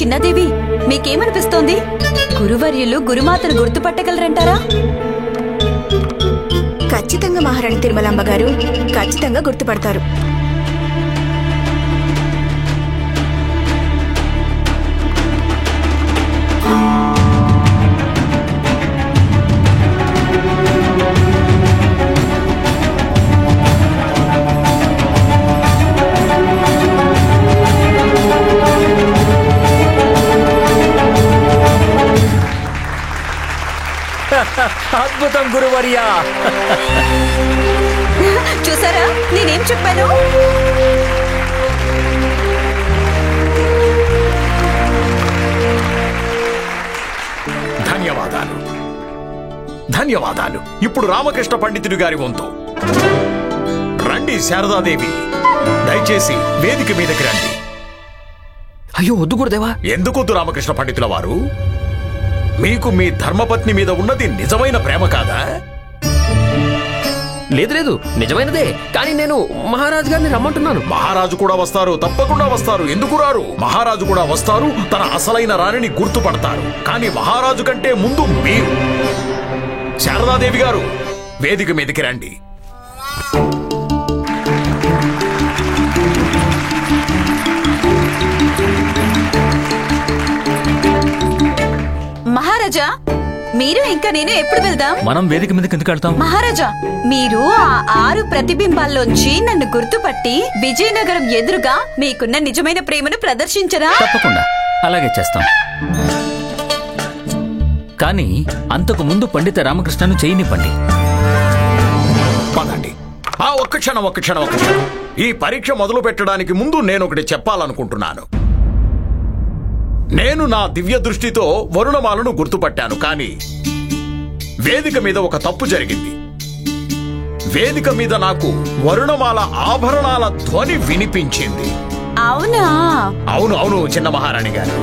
చిన్నదేవి, మీకేమనిపిస్తోంది? గురువర్యులు గురుమాతను గుర్తుపట్టగలరంటారా? ఖచ్చితంగా మహారాణి తిరుమలాంబ గారు, ఖచ్చితంగా గుర్తుపడతారు. అద్భుతం గురువర్యా. చూసారా నేనేం చెప్పాను? ధన్యవాదాలు, ధన్యవాదాలు. ఇప్పుడు రామకృష్ణ పండితుడి గారి వంతు. రండి శారదాదేవి, దయచేసి వేదిక మీదకి రండి. అయ్యో వద్దు గురుదేవా. ఎందుకొద్దు రామకృష్ణ పండితుల వారు? మీకు మీ ధర్మపత్ని మీద ఉన్నది నిజమైన ప్రేమ కాదా? లేదు లేదు, నిజమైనదే. కానీ నేను మహారాజు గారిని రమ్మంటున్నాను. మహారాజు కూడా వస్తారు, తప్పకుండా వస్తారు. ఎందుకు రారు? మహారాజు కూడా వస్తారు, తన అసలైన రాణిని గుర్తుపడతారు. కానీ మహారాజు కంటే ముందు మీరు. శారదాదేవి గారు, వేదిక మీదకి రండి. మహారాజా, మీరు ఇంకా నేను ఎప్పుడు వెళ్దాం? మనం వేదిక మీదకి ఎందుకు వెళ్తాం? మహారాజా, మీరు ఆ 6 ప్రతిబింబాల్లోంచి నన్ను గుర్తుపట్టి విజయనగరం ఎదురుగా మీకున్న నిజమైన ప్రేమను ప్రదర్శించరా? తప్పకుండా అలాగే చేస్తాం. కానీ అంతకు ముందు పండిత రామకృష్ణను చేయనివ్వండి. పదండి. ఒక్క క్షణం. ఈ పరీక్ష మొదలు పెట్టడానికి ముందు నేను ఒకటి చెప్పాలనుకుంటున్నాను. నేను నా దివ్య దృష్టితో వరుణమాలను గుర్తుపట్టాను. కానీ వేదిక మీద ఒక తప్పు జరిగింది. వేదిక మీద నాకు వరుణమాల ఆభరణాల ధ్వని వినిపించింది. అవునా? అవును చిన్న మహారాణి గారు.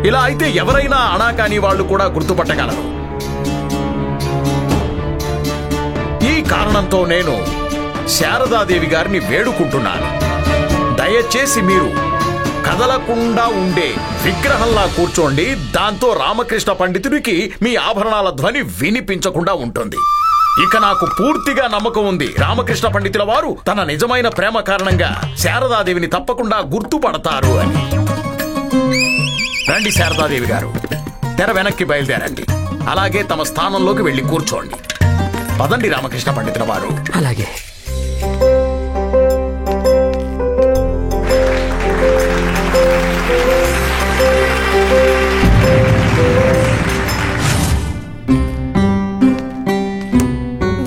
ఇలా అయితే ఎవరైనా అనాకాని వాళ్ళు కూడా గుర్తుపట్టగలరు. ఈ కారణంతో నేను శారదాదేవి గారిని వేడుకుంటున్నాను, దయచేసి మీరు కదలకుండా ఉండే విగ్రహంలా కూర్చోండి. దాంతో రామకృష్ణ పండితుడికి మీ ఆభరణాల ధ్వని వినిపించకుండా ఉంటుంది. ఇక నాకు పూర్తిగా నమ్మకం ఉంది, రామకృష్ణ పండితుల వారు తన నిజమైన ప్రేమ కారణంగా శారదాదేవిని తప్పకుండా గుర్తుపడతారు అని. రండి శారదాదేవి గారు, తెర వెనక్కి బయలుదేరండి. అలాగే తమ స్థానంలోకి వెళ్లి కూర్చోండి. పదండి రామకృష్ణ పండితుల వారు. అలాగే.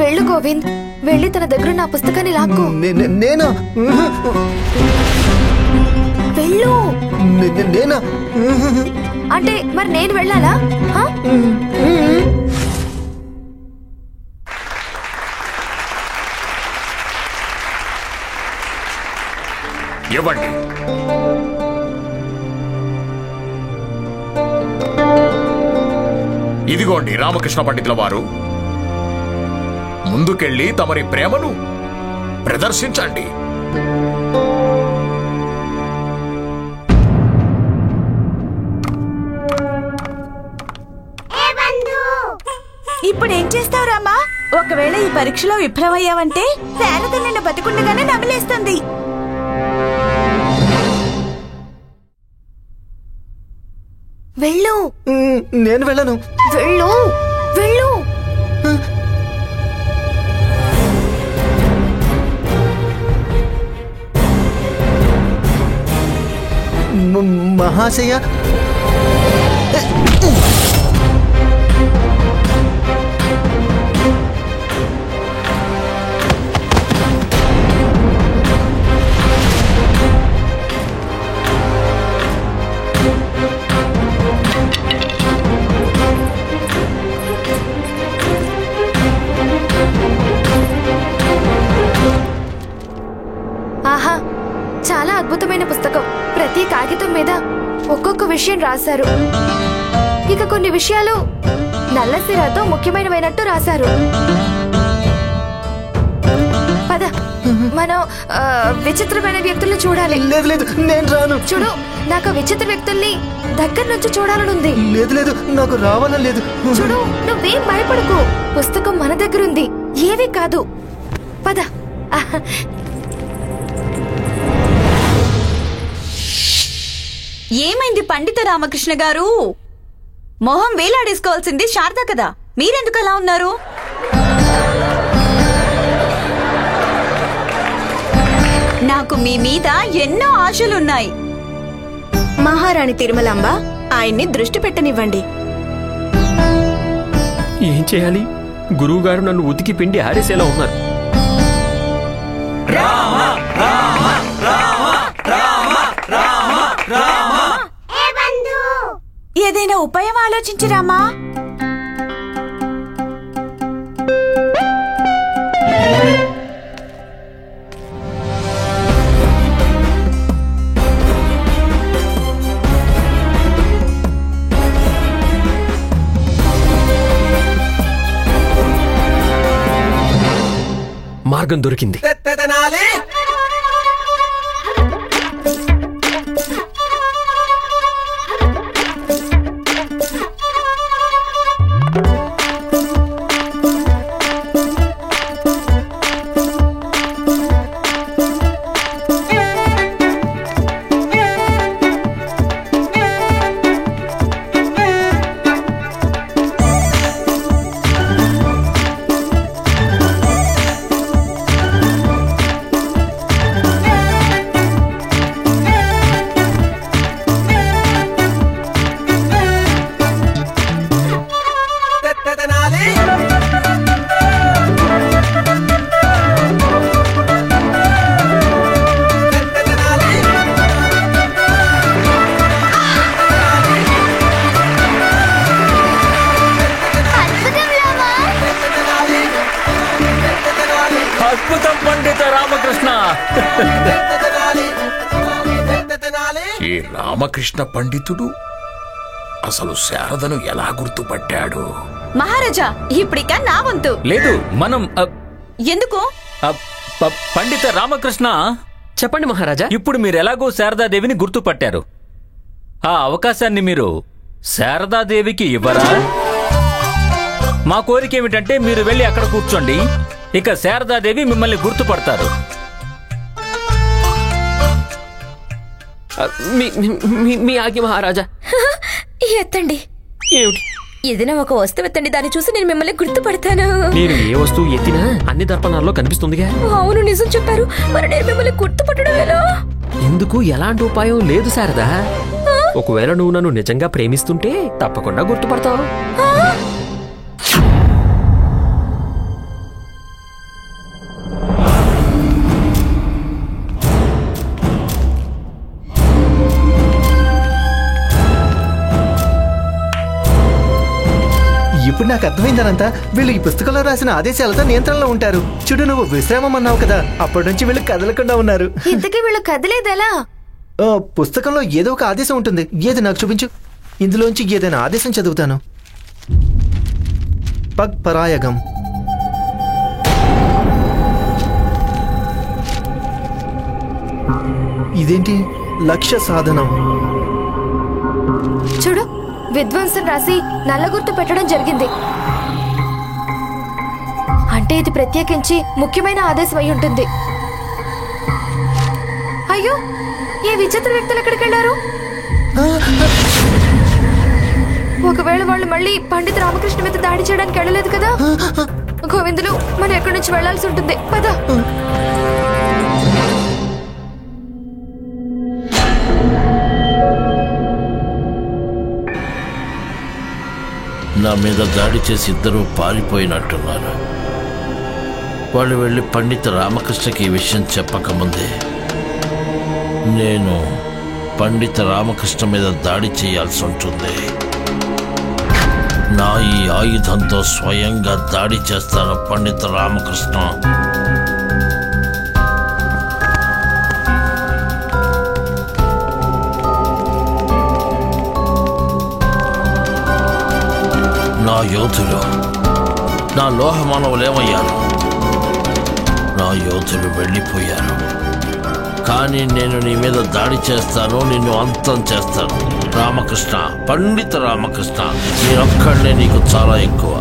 వెళ్ళు గోవింద్, వెళ్ళి తన దగ్గర నా పుస్తకాన్ని లాక్కో. నేనా? వెళ్ళు. నేనా? అంటే మరి నేను వెళ్ళాలా? ఇవ్వండి. ఇదిగోండి రామకృష్ణ పండితుల వారు, ముందుకెళ్ళి తమరి ప్రేమను ప్రదర్శించండి. ఇప్పుడేం చేస్తావు రామా? ఒకవేళ ఈ పరీక్షలో విఫలమయ్యావంటే శారద నిన్ను బతికుండగానే నమిలేస్తుంది. వెళ్ళు. నేను వెళ్ళను. వెళ్ళు వెళ్ళు. మహాశయ, ఆహా, చాలా అద్భుతమైన పుస్తకం. ప్రతి కాగితం మీద ఒక్కొక్క విషయం రాశారు. ఇక కొన్ని విషయాలు నల్లసిరాతో ముఖ్యమైనవైనట్టు రాశారు. పద మనం విచిత్రమైన వ్యక్తుల్ని చూడాలి. లేదు లేదు, నేను రాను. చూడు, నాకు విచిత్ర వ్యక్తుల్ని దగ్గర నుంచి చూడాలని ఉంది. లేదు లేదు, నాకు రావాలని లేదు. చూడు, నువ్వేం భయపడకు, పుస్తకం మన దగ్గర ఉంది, ఏమీ కాదు. పద. ఏమైంది పండిత రామకృష్ణ గారు? మొహం వేలాడేసుకోవాల్సింది శారద కదా, మీరెందుకు అలా ఉన్నారు? నాకు మీ మీద ఎన్నో ఆశలున్నాయి. మహారాణి తిరుమలాంబ, ఆయన్ని దృష్టి పెట్టనివ్వండి. ఏం చేయాలి? గురువు గారు నన్ను ఉతికి పిండి ఆరేసేలా ఉన్నారు. ఏదైనా ఉపాయం ఆలోచించురామా. మార్గం దొరికింది. అద్భుతం పండిత రామకృష్ణ. ఈ రామకృష్ణ పండితుడు అసలు శారదను ఎలా గుర్తుపట్టాడు? మహారాజా, ఇప్పుడిక నా వంతు. లేదు, మనం ఎందుకు? పండిత రామకృష్ణ, చెప్పండి మహారాజా. ఇప్పుడు మీరు ఎలాగో శారదాదేవిని గుర్తుపట్టారు. ఆ అవకాశాన్ని మీరు శారదాదేవికి ఇవ్వరా? మా కోరిక ఏమిటంటే మీరు వెళ్ళి అక్కడ కూర్చోండి, ఇక శారదాదేవి మిమ్మల్ని గుర్తుపడతారు. మీ ఆజ్ఞ మహారాజా. ఎత్తండి. ఏమిటి? ఏదైనా ఒక వస్తువు ఎత్తండి, దాన్ని చూసి నేను మిమ్మల్ని గుర్తుపడతాను. నేను ఏ వస్తువు ఎత్తినా అన్ని దర్పణాల్లో కనిపిస్తుందిగా. అవును, నిజం చెప్పారు. మరి నేను మిమ్మల్ని గుర్తుపట్టడం ఎలా? ఎందుకు ఎలాంటి ఉపాయం లేదు శారదా. ఒకవేళ నువ్వు నన్ను నిజంగా ప్రేమిస్తుంటే తప్పకుండా గుర్తుపడతావు. ఇప్పుడు నాకు అర్థమైందనంతా, వీళ్ళు ఈ పుస్తకంలో రాసిన ఆదేశాలతో నియంత్రణలో ఉంటారు. చూడు, నువ్వు విశ్రామం అన్నావు కదా, అప్పటి నుంచి వీళ్ళు కదలకుండా ఉన్నారు. ఇంతకీ వీళ్ళు కదిలేదెలా? పుస్తకంలో ఏదో ఒక ఆదేశం ఉంటుంది. ఏది నాకు చూపించు. ఇందులోంచి ఏదైనా ఆదేశం చదువుతాను. పగ్ పరాయగం. ఇదేంటి? లక్ష్య సాధనం. చూడు, విధ్వంసం రాసి నల్ల గుర్తు పెట్టడం జరిగింది. అంటే ఇది ప్రత్యేకించి ముఖ్యమైన ఆదేశం అయి ఉంటుంది. అయ్యో, ఈ విచిత్ర వ్యక్తులు ఎక్కడికి వెళ్ళారు? ఒకవేళ వాళ్ళు మళ్ళీ పండిత రామకృష్ణ మీద దాడి చేయడానికి వెళ్ళలేదు కదా? గోవిందులు, మనం ఎక్కడి నుంచి వెళ్లాల్సి ఉంటుంది. పద. నా మీద దాడి చేసి ఇద్దరూ పారిపోయినట్టున్నారు. వాళ్ళు వెళ్ళి పండిత రామకృష్ణకి ఈ విషయం చెప్పకముందే నేను పండిత రామకృష్ణ మీద దాడి చేయాల్సి ఉంటుంది. నా ఈ ఆయుధంతో స్వయంగా దాడి చేస్తాను పండిత రామకృష్ణ. నా యోధులు, నా లోహ మానవులేమయ్యారు? నా యోధులు వెళ్ళిపోయారు. కానీ నేను నీ మీద దాడి చేస్తాను, నిన్ను అంతం చేస్తాను. రామకృష్ణ, పండిత రామకృష్ణ, నేనొక్కడే నీకు చాలా ఎక్కువ.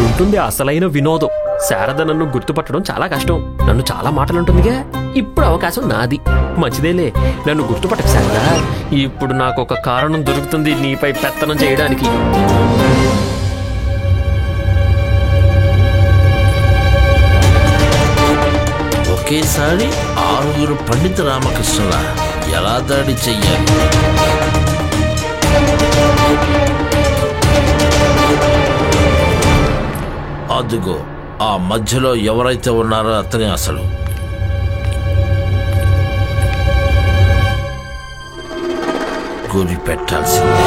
ఉంటుంది అసలైన వినోదం. శారద నన్ను గుర్తుపట్టడం చాలా కష్టం. నన్ను చాలా మాటలుంటుందిగా. ఇప్పుడు అవకాశం నాది. మంచిదేలే, నన్ను గుర్తుపట్టకు శారద. ఇప్పుడు నాకు ఒక కారణం దొరుకుతుంది నీపై పెత్తనం చేయడానికి. ఒకేసారి 6 పండిత రామకృష్ణుల ఎలా దాడి చెయ్యాలి? అదుగో ఆ మధ్యలో ఎవరైతే ఉన్నారో అతనే అసలు. గురి పెట్టాల్సిందే.